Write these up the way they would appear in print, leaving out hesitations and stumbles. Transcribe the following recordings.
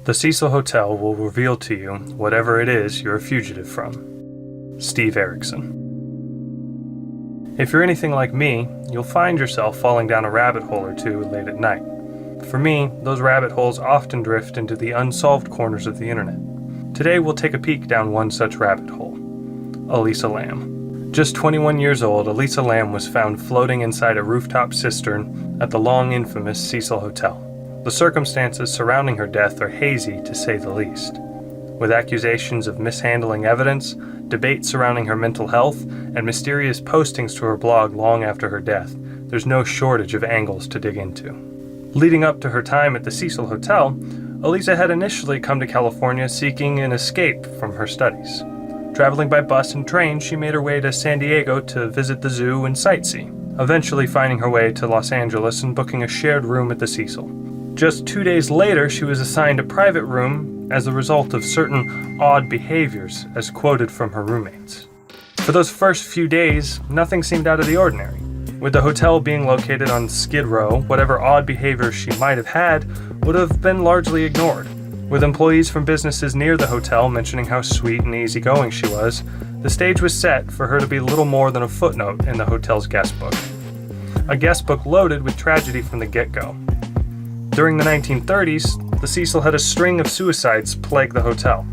The Cecil Hotel will reveal to you whatever it is you're a fugitive from. Steve Erickson. If you're anything like me, you'll find yourself falling down a rabbit hole or two late at night. For me, those rabbit holes often drift into the unsolved corners of the internet. Today we'll take a peek down one such rabbit hole. Elisa Lam. Just 21 years old, Elisa Lam was found floating inside a rooftop cistern at the long infamous Cecil Hotel. The circumstances surrounding her death are hazy, to say the least. With accusations of mishandling evidence, debate surrounding her mental health, and mysterious postings to her blog long after her death, there's no shortage of angles to dig into. Leading up to her time at the Cecil Hotel, Elisa had initially come to California seeking an escape from her studies. Traveling by bus and train, she made her way to San Diego to visit the zoo and sightsee, eventually finding her way to Los Angeles and booking a shared room at the Cecil. Just 2 days later, she was assigned a private room as a result of certain odd behaviors, as quoted from her roommates. For those first few days, nothing seemed out of the ordinary. With the hotel being located on Skid Row, whatever odd behavior she might have had would have been largely ignored. With employees from businesses near the hotel mentioning how sweet and easygoing she was, the stage was set for her to be little more than a footnote in the hotel's guest book. A guest book loaded with tragedy from the get-go. During the 1930s, the Cecil had a string of suicides plague the hotel.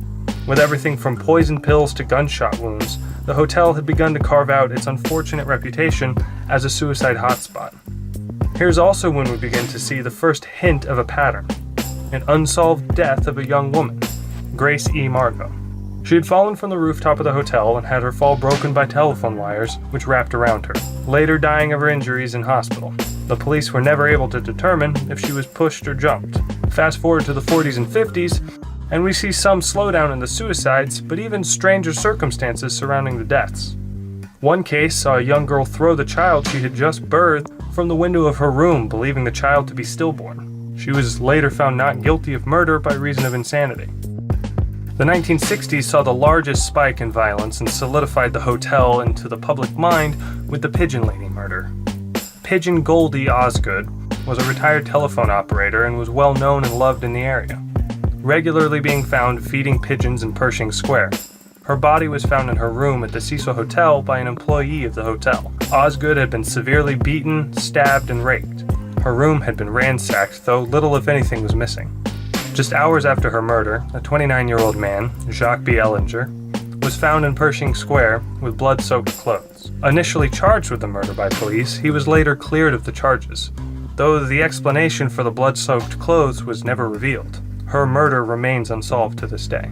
With everything from poison pills to gunshot wounds, the hotel had begun to carve out its unfortunate reputation as a suicide hotspot. Here's also when we begin to see the first hint of a pattern: an unsolved death of a young woman, Grace E. Margot. She had fallen from the rooftop of the hotel and had her fall broken by telephone wires, which wrapped around her, later dying of her injuries in hospital. The police were never able to determine if she was pushed or jumped. Fast forward to the 40s and 50s, and we see some slowdown in the suicides, but even stranger circumstances surrounding the deaths. One case saw a young girl throw the child she had just birthed from the window of her room, believing the child to be stillborn. She was later found not guilty of murder by reason of insanity. The 1960s saw the largest spike in violence and solidified the hotel into the public mind with the Pigeon Lady murder. Pigeon Goldie Osgood was a retired telephone operator and was well known and loved in the area, regularly being found feeding pigeons in Pershing Square. Her body was found in her room at the Cecil Hotel by an employee of the hotel. Osgood had been severely beaten, stabbed, and raped. Her room had been ransacked, though little if anything was missing. Just hours after her murder, a 29-year-old man, Jacques B. Ellinger, was found in Pershing Square with blood-soaked clothes. Initially charged with the murder by police, he was later cleared of the charges, though the explanation for the blood-soaked clothes was never revealed. Her murder remains unsolved to this day.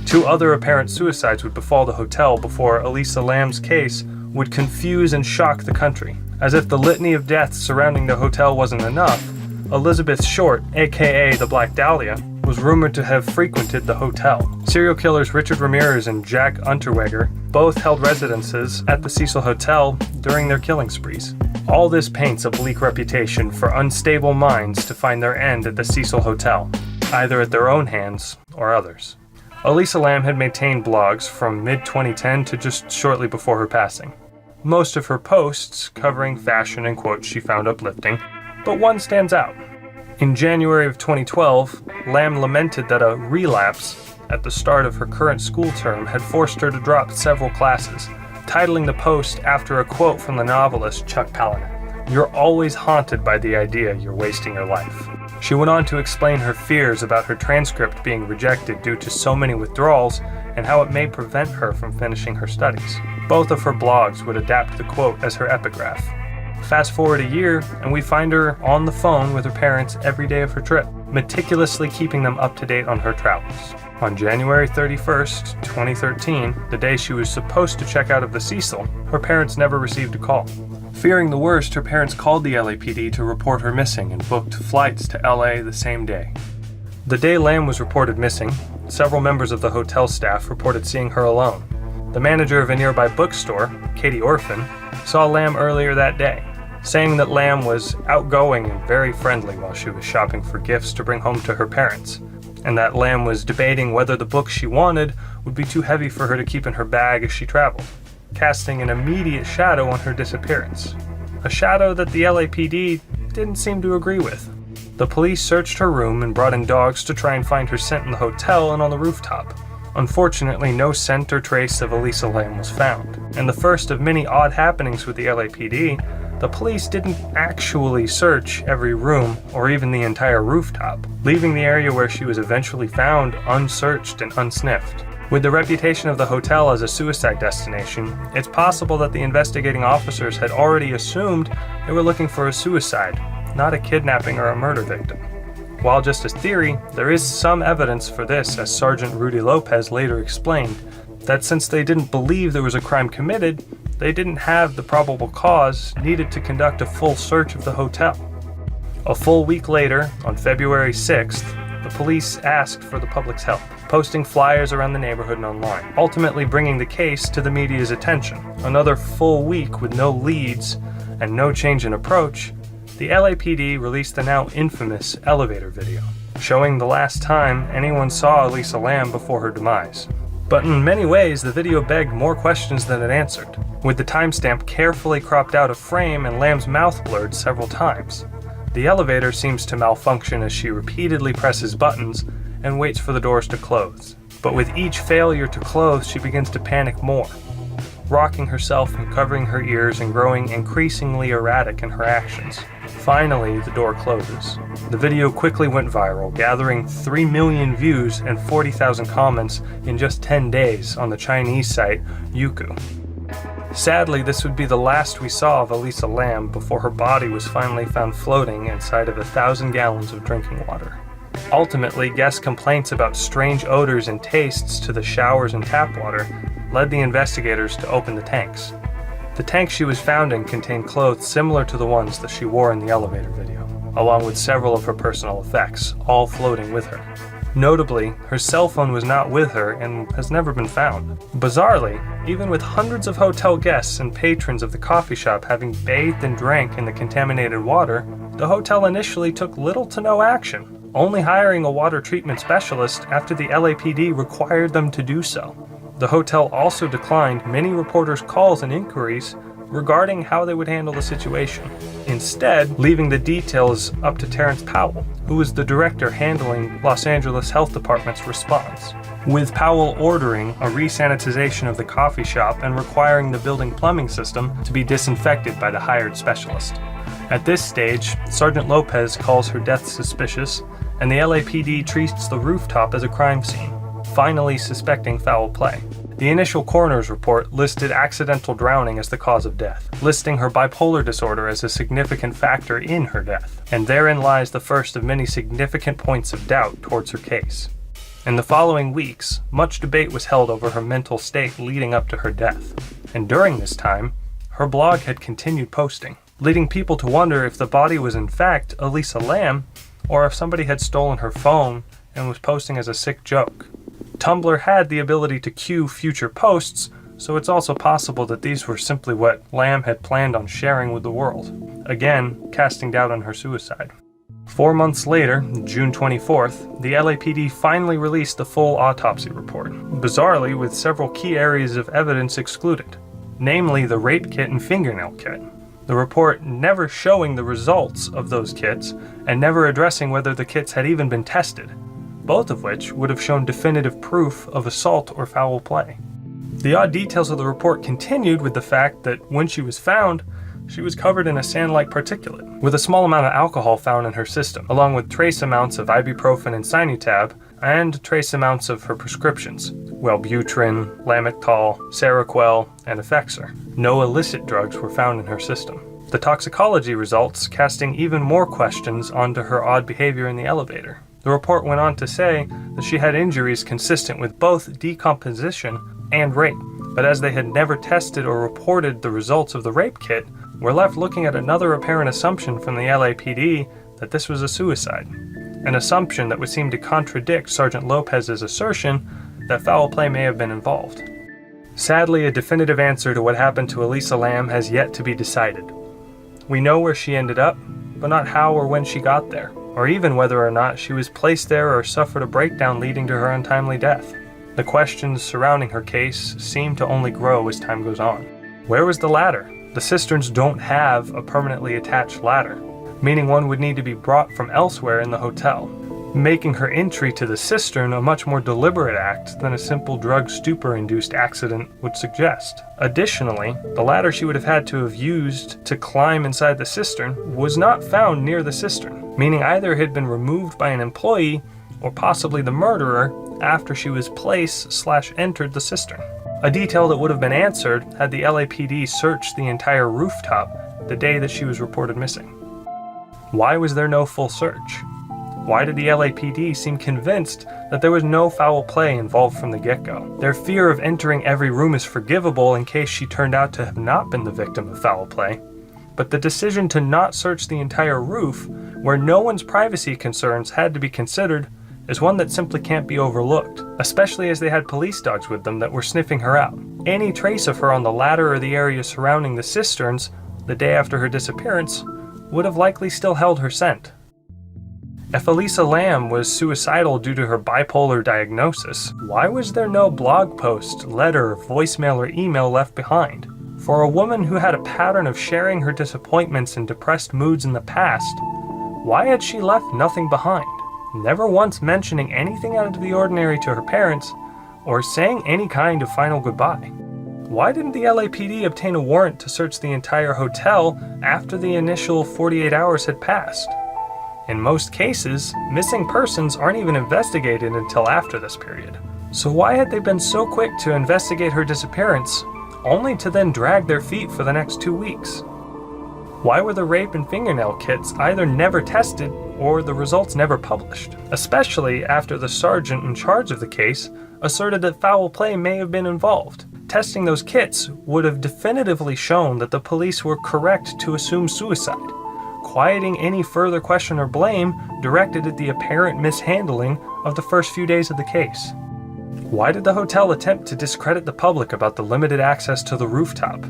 2 other apparent suicides would befall the hotel before Elisa Lam's case would confuse and shock the country. As if the litany of deaths surrounding the hotel wasn't enough, Elizabeth Short, aka the Black Dahlia, was rumored to have frequented the hotel. Serial killers Richard Ramirez and Jack Unterweger both held residences at the Cecil Hotel during their killing sprees. All this paints a bleak reputation for unstable minds to find their end at the Cecil Hotel, either at their own hands or others. Elisa Lam had maintained blogs from mid-2010 to just shortly before her passing. Most of her posts covering fashion and quotes she found uplifting, but one stands out. In January of 2012, Lam lamented that a relapse at the start of her current school term had forced her to drop several classes, titling the post after a quote from the novelist Chuck Palahniuk: "You're always haunted by the idea you're wasting your life." She went on to explain her fears about her transcript being rejected due to so many withdrawals and how it may prevent her from finishing her studies. Both of her blogs would adapt the quote as her epigraph. Fast forward a year, and we find her on the phone with her parents every day of her trip, meticulously keeping them up to date on her travels. On January 31st, 2013, the day she was supposed to check out of the Cecil, her parents never received a call. Fearing the worst, her parents called the LAPD to report her missing and booked flights to LA the same day. The day Lam was reported missing, several members of the hotel staff reported seeing her alone. The manager of a nearby bookstore, Katie Orphan, saw Lam earlier that day, saying that Lam was outgoing and very friendly while she was shopping for gifts to bring home to her parents, and that Lam was debating whether the book she wanted would be too heavy for her to keep in her bag as she traveled, casting an immediate shadow on her disappearance. A shadow that the LAPD didn't seem to agree with. The police searched her room and brought in dogs to try and find her scent in the hotel and on the rooftop. Unfortunately, no scent or trace of Elisa Lam was found. And the first of many odd happenings with the LAPD, the police didn't actually search every room or even the entire rooftop, leaving the area where she was eventually found unsearched and unsniffed. With the reputation of the hotel as a suicide destination, it's possible that the investigating officers had already assumed they were looking for a suicide, not a kidnapping or a murder victim. While just a theory, there is some evidence for this, as Sergeant Rudy Lopez later explained, that since they didn't believe there was a crime committed, they didn't have the probable cause needed to conduct a full search of the hotel. A full week later, on February 6th, the police asked for the public's help, posting flyers around the neighborhood and online, ultimately bringing the case to the media's attention. Another full week with no leads and no change in approach, the LAPD released the now infamous elevator video, showing the last time anyone saw Elisa Lam before her demise. But in many ways, the video begged more questions than it answered, with the timestamp carefully cropped out of frame and Lam's mouth blurred several times. The elevator seems to malfunction as she repeatedly presses buttons and waits for the doors to close. But with each failure to close, she begins to panic more, rocking herself and covering her ears and growing increasingly erratic in her actions. Finally, the door closes. The video quickly went viral, gathering 3 million views and 40,000 comments in just 10 days on the Chinese site Youku. Sadly, this would be the last we saw of Elisa Lam before her body was finally found floating inside of 1,000 gallons of drinking water. Ultimately, guest complaints about strange odors and tastes to the showers and tap water led the investigators to open the tanks. The tank she was found in contained clothes similar to the ones that she wore in the elevator video, along with several of her personal effects, all floating with her. Notably, her cell phone was not with her and has never been found. Bizarrely, even with hundreds of hotel guests and patrons of the coffee shop having bathed and drank in the contaminated water, the hotel initially took little to no action, only hiring a water treatment specialist after the LAPD required them to do so. The hotel also declined many reporters' calls and inquiries regarding how they would handle the situation, instead leaving the details up to Terrence Powell, who was the director handling Los Angeles Health Department's response, with Powell ordering a resanitization of the coffee shop and requiring the building plumbing system to be disinfected by the hired specialist. At this stage, Sergeant Lopez calls her death suspicious, and the LAPD treats the rooftop as a crime scene, finally suspecting foul play. The initial coroner's report listed accidental drowning as the cause of death, listing her bipolar disorder as a significant factor in her death, and therein lies the first of many significant points of doubt towards her case. In the following weeks, much debate was held over her mental state leading up to her death, and during this time, her blog had continued posting, leading people to wonder if the body was in fact Elisa Lam, or if somebody had stolen her phone and was posting as a sick joke. Tumblr had the ability to queue future posts, so it's also possible that these were simply what Lam had planned on sharing with the world, again casting doubt on her suicide. 4 months later, June 24th, the LAPD finally released the full autopsy report, bizarrely with several key areas of evidence excluded, namely the rape kit and fingernail kit. The report never showing the results of those kits and never addressing whether the kits had even been tested, both of which would have shown definitive proof of assault or foul play. The odd details of the report continued with the fact that when she was found, she was covered in a sand-like particulate, with a small amount of alcohol found in her system, along with trace amounts of ibuprofen and Sinutab, and trace amounts of her prescriptions, Wellbutrin, Lamictal, Seroquel, and Effexor. No illicit drugs were found in her system. The toxicology results casting even more questions onto her odd behavior in the elevator. The report went on to say that she had injuries consistent with both decomposition and rape, but as they had never tested or reported the results of the rape kit, we're left looking at another apparent assumption from the LAPD that this was a suicide, an assumption that would seem to contradict Sergeant Lopez's assertion that foul play may have been involved. Sadly, a definitive answer to what happened to Elisa Lam has yet to be decided. We know where she ended up, but not how or when she got there, or even whether or not she was placed there or suffered a breakdown leading to her untimely death. The questions surrounding her case seem to only grow as time goes on. Where was the ladder? The cisterns don't have a permanently attached ladder. meaning one would need to be brought from elsewhere in the hotel, making her entry to the cistern a much more deliberate act than a simple drug stupor-induced accident would suggest. Additionally, the ladder she would have had to have used to climb inside the cistern was not found near the cistern, meaning either it had been removed by an employee or possibly the murderer after she was placed/entered the cistern. A detail that would have been answered had the LAPD searched the entire rooftop the day that she was reported missing. Why was there no full search? Why did the LAPD seem convinced that there was no foul play involved from the get-go? Their fear of entering every room is forgivable in case she turned out to have not been the victim of foul play, but the decision to not search the entire roof, where no one's privacy concerns had to be considered, is one that simply can't be overlooked, especially as they had police dogs with them that were sniffing her out. Any trace of her on the ladder or the area surrounding the cisterns the day after her disappearance would have likely still held her scent. If Elisa Lam was suicidal due to her bipolar diagnosis, why was there no blog post, letter, voicemail, or email left behind? For a woman who had a pattern of sharing her disappointments and depressed moods in the past, why had she left nothing behind? Never once mentioning anything out of the ordinary to her parents, or saying any kind of final goodbye. Why didn't the LAPD obtain a warrant to search the entire hotel after the initial 48 hours had passed? In most cases, missing persons aren't even investigated until after this period. So why had they been so quick to investigate her disappearance, only to then drag their feet for the next 2 weeks? Why were the rape and fingernail kits either never tested or the results never published? Especially after the sergeant in charge of the case asserted that foul play may have been involved. Testing those kits would have definitively shown that the police were correct to assume suicide, quieting any further question or blame directed at the apparent mishandling of the first few days of the case. Why did the hotel attempt to discredit the public about the limited access to the rooftop,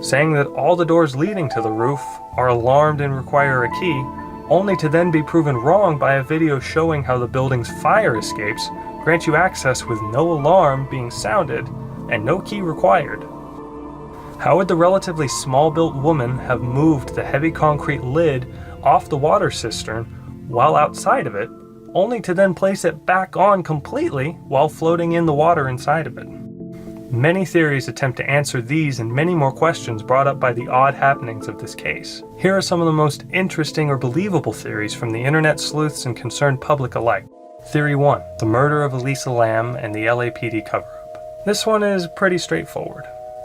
saying that all the doors leading to the roof are alarmed and require a key, only to then be proven wrong by a video showing how the building's fire escapes grant you access with no alarm being sounded and no key required? How would the relatively small-built woman have moved the heavy concrete lid off the water cistern while outside of it, only to then place it back on completely while floating in the water inside of it? Many theories attempt to answer these and many more questions brought up by the odd happenings of this case. Here are some of the most interesting or believable theories from the internet sleuths and concerned public alike. Theory 1. The murder of Elisa Lam and the LAPD cover-up. This one is pretty straightforward.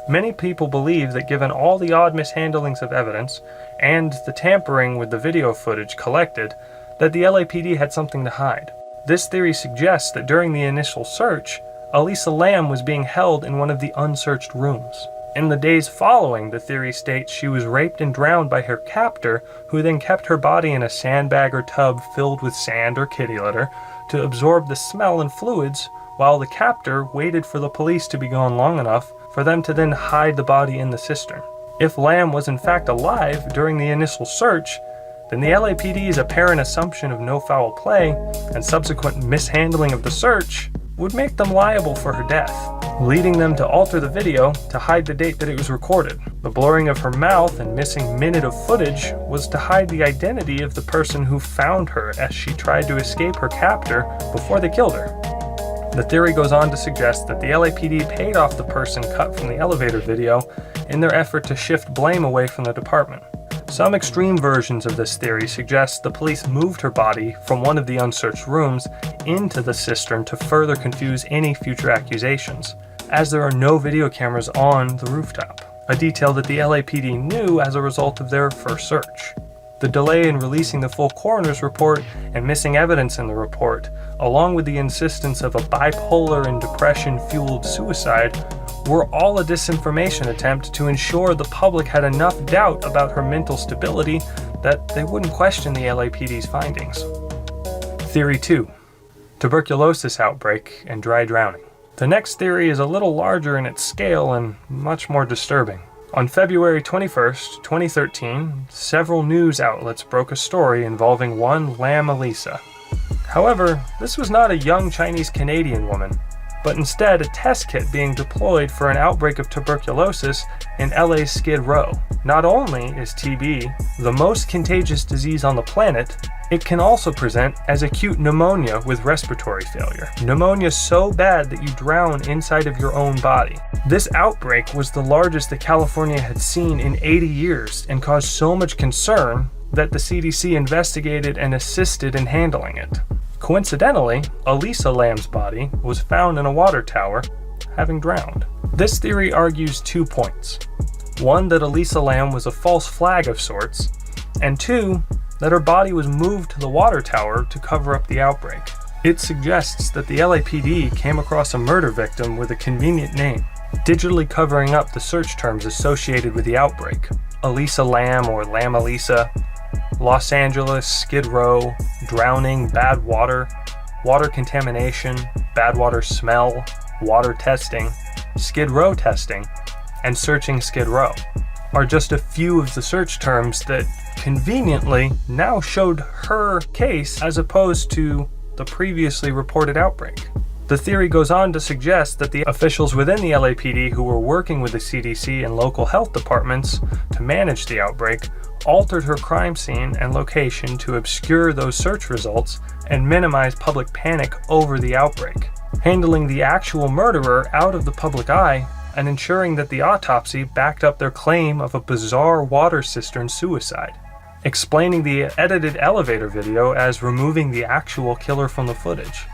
Many people believe that given all the odd mishandlings of evidence and the tampering with the video footage collected, that the LAPD had something to hide. This theory suggests that during the initial search, Elisa Lam was being held in one of the unsearched rooms. In the days following, the theory states she was raped and drowned by her captor, who then kept her body in a sandbag or tub filled with sand or kitty litter to absorb the smell and fluids, while the captor waited for the police to be gone long enough for them to then hide the body in the cistern. If Lam was in fact alive during the initial search, then the LAPD's apparent assumption of no foul play and subsequent mishandling of the search would make them liable for her death, leading them to alter the video to hide the date that it was recorded. The blurring of her mouth and missing minute of footage was to hide the identity of the person who found her as she tried to escape her captor before they killed her. The theory goes on to suggest that the LAPD paid off the person cut from the elevator video in their effort to shift blame away from the department. Some extreme versions of this theory suggest the police moved her body from one of the unsearched rooms into the cistern to further confuse any future accusations, as there are no video cameras on the rooftop, a detail that the LAPD knew as a result of their first search. The delay in releasing the full coroner's report and missing evidence in the report, along with the insistence of a bipolar and depression-fueled suicide, were all a disinformation attempt to ensure the public had enough doubt about her mental stability that they wouldn't question the LAPD's findings. Theory 2. Tuberculosis outbreak and dry drowning. The next theory is a little larger in its scale and much more disturbing. On February 21st, 2013, several news outlets broke a story involving one Lam Elisa. However, this was not a young Chinese-Canadian woman, but instead a test kit being deployed for an outbreak of tuberculosis in LA's Skid Row. Not only is TB the most contagious disease on the planet, it can also present as acute pneumonia with respiratory failure. Pneumonia so bad that you drown inside of your own body. This outbreak was the largest that California had seen in 80 years and caused so much concern that the CDC investigated and assisted in handling it. Coincidentally, Elisa Lam's body was found in a water tower, having drowned. This theory argues 2 points. One, that Elisa Lam was a false flag of sorts, and 2, that her body was moved to the water tower to cover up the outbreak. It suggests that the LAPD came across a murder victim with a convenient name, digitally covering up the search terms associated with the outbreak. Elisa Lam or Lam Elisa, Los Angeles, Skid Row, drowning, bad water, water contamination, bad water smell, water testing, Skid Row testing, and searching Skid Row are just a few of the search terms that conveniently now showed her case as opposed to the previously reported outbreak. The theory goes on to suggest that the officials within the LAPD who were working with the CDC and local health departments to manage the outbreak altered her crime scene and location to obscure those search results and minimize public panic over the outbreak, handling the actual murderer out of the public eye and ensuring that the autopsy backed up their claim of a bizarre water cistern suicide, explaining the edited elevator video as removing the actual killer from the footage,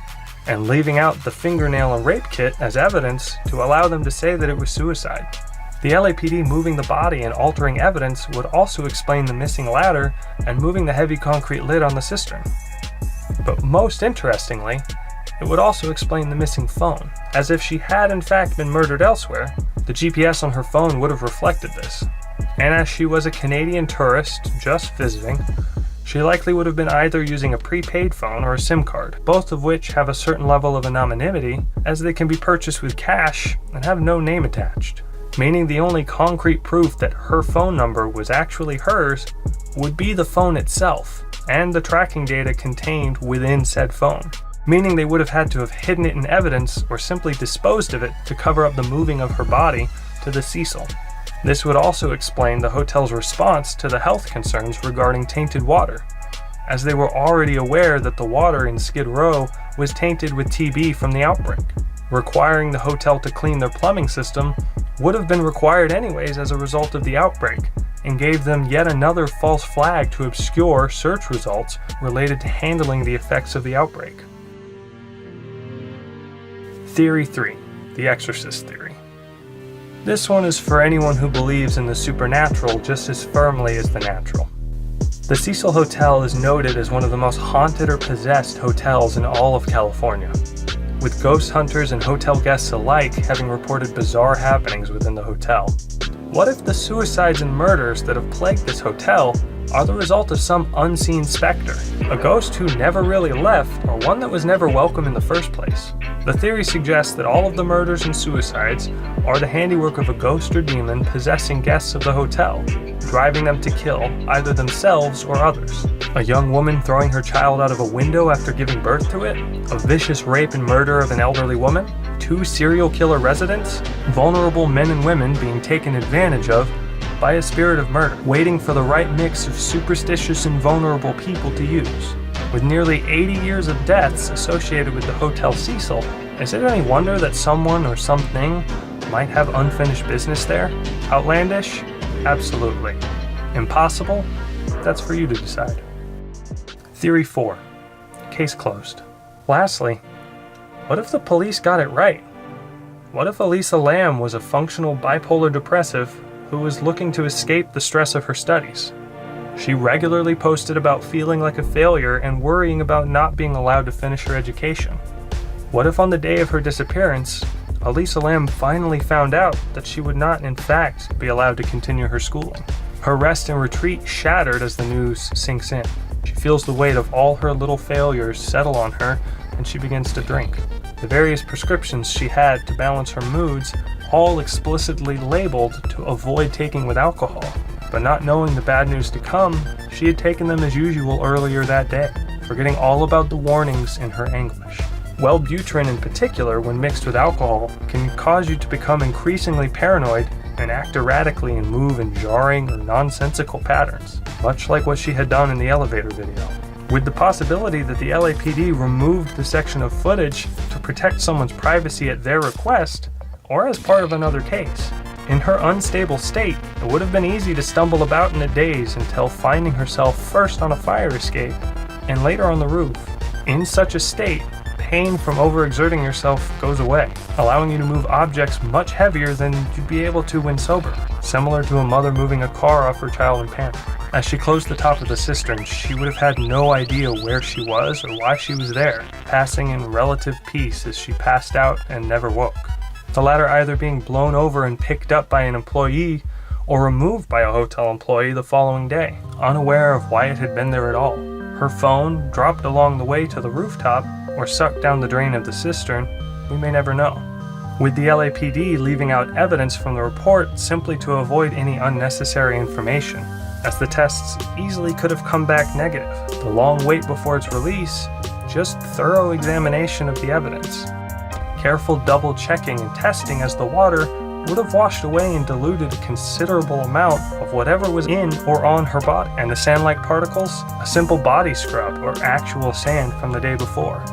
and leaving out the fingernail and rape kit as evidence to allow them to say that it was suicide. The LAPD moving the body and altering evidence would also explain the missing ladder and moving the heavy concrete lid on the cistern. But most interestingly, it would also explain the missing phone, as if she had in fact been murdered elsewhere, the GPS on her phone would have reflected this. And as she was a Canadian tourist just visiting, she likely would have been either using a prepaid phone or a SIM card, both of which have a certain level of anonymity as they can be purchased with cash and have no name attached, meaning the only concrete proof that her phone number was actually hers would be the phone itself and the tracking data contained within said phone, meaning they would have had to have hidden it in evidence or simply disposed of it to cover up the moving of her body to the Cecil. This would also explain the hotel's response to the health concerns regarding tainted water, as they were already aware that the water in Skid Row was tainted with TB from the outbreak. Requiring the hotel to clean their plumbing system would have been required anyways as a result of the outbreak, and gave them yet another false flag to obscure search results related to handling the effects of the outbreak. Theory 3, the Exorcist theory. This one is for anyone who believes in the supernatural just as firmly as the natural. The Cecil Hotel is noted as one of the most haunted or possessed hotels in all of California, with ghost hunters and hotel guests alike having reported bizarre happenings within the hotel. What if the suicides and murders that have plagued this hotel are the result of some unseen specter, a ghost who never really left, or one that was never welcome in the first place? The theory suggests that all of the murders and suicides are the handiwork of a ghost or demon possessing guests of the hotel, driving them to kill either themselves or others. A young woman throwing her child out of a window after giving birth to it, a vicious rape and murder of an elderly woman, 2 serial killer residents, vulnerable men and women being taken advantage of by a spirit of murder, waiting for the right mix of superstitious and vulnerable people to use. With nearly 80 years of deaths associated with the Hotel Cecil, is it any wonder that someone or something might have unfinished business there? Outlandish? Absolutely. Impossible? That's for you to decide. Theory 4. Case closed. Lastly, what if the police got it right? What if Elisa Lam was a functional bipolar depressive who was looking to escape the stress of her studies? She regularly posted about feeling like a failure and worrying about not being allowed to finish her education. What if on the day of her disappearance, Elisa Lam finally found out that she would not in fact be allowed to continue her schooling? Her rest and retreat shattered as the news sinks in. She feels the weight of all her little failures settle on her, and she begins to drink. The various prescriptions she had to balance her moods, all explicitly labeled to avoid taking with alcohol. But not knowing the bad news to come, she had taken them as usual earlier that day, forgetting all about the warnings in her anguish. Wellbutrin in particular, when mixed with alcohol, can cause you to become increasingly paranoid and act erratically and move in jarring or nonsensical patterns, much like what she had done in the elevator video. With the possibility that the LAPD removed the section of footage to protect someone's privacy at their request, or as part of another case. In her unstable state, it would have been easy to stumble about in a daze until finding herself first on a fire escape and later on the roof. In such a state, pain from overexerting yourself goes away, allowing you to move objects much heavier than you'd be able to when sober, similar to a mother moving a car off her child in panic. As she closed the top of the cistern, she would have had no idea where she was or why she was there, passing in relative peace as she passed out and never woke. The latter either being blown over and picked up by an employee or removed by a hotel employee the following day, unaware of why it had been there at all. Her phone dropped along the way to the rooftop or sucked down the drain of the cistern, we may never know. With the LAPD leaving out evidence from the report simply to avoid any unnecessary information, as the tests easily could have come back negative. The long wait before its release, just thorough examination of the evidence. Careful double checking and testing, as the water would have washed away and diluted a considerable amount of whatever was in or on her body, and the sand-like particles, a simple body scrub or actual sand from the day before.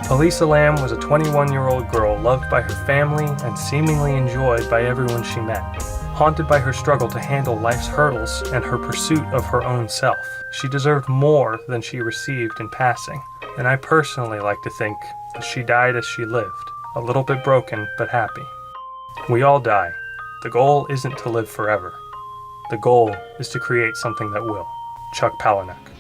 Elisa Lam was a 21-year-old girl loved by her family and seemingly enjoyed by everyone she met. Haunted by her struggle to handle life's hurdles and her pursuit of her own self, she deserved more than she received in passing, and I personally like to think that she died as she lived, a little bit broken but happy. We all die. The goal isn't to live forever. The goal is to create something that will. Chuck Palahniuk.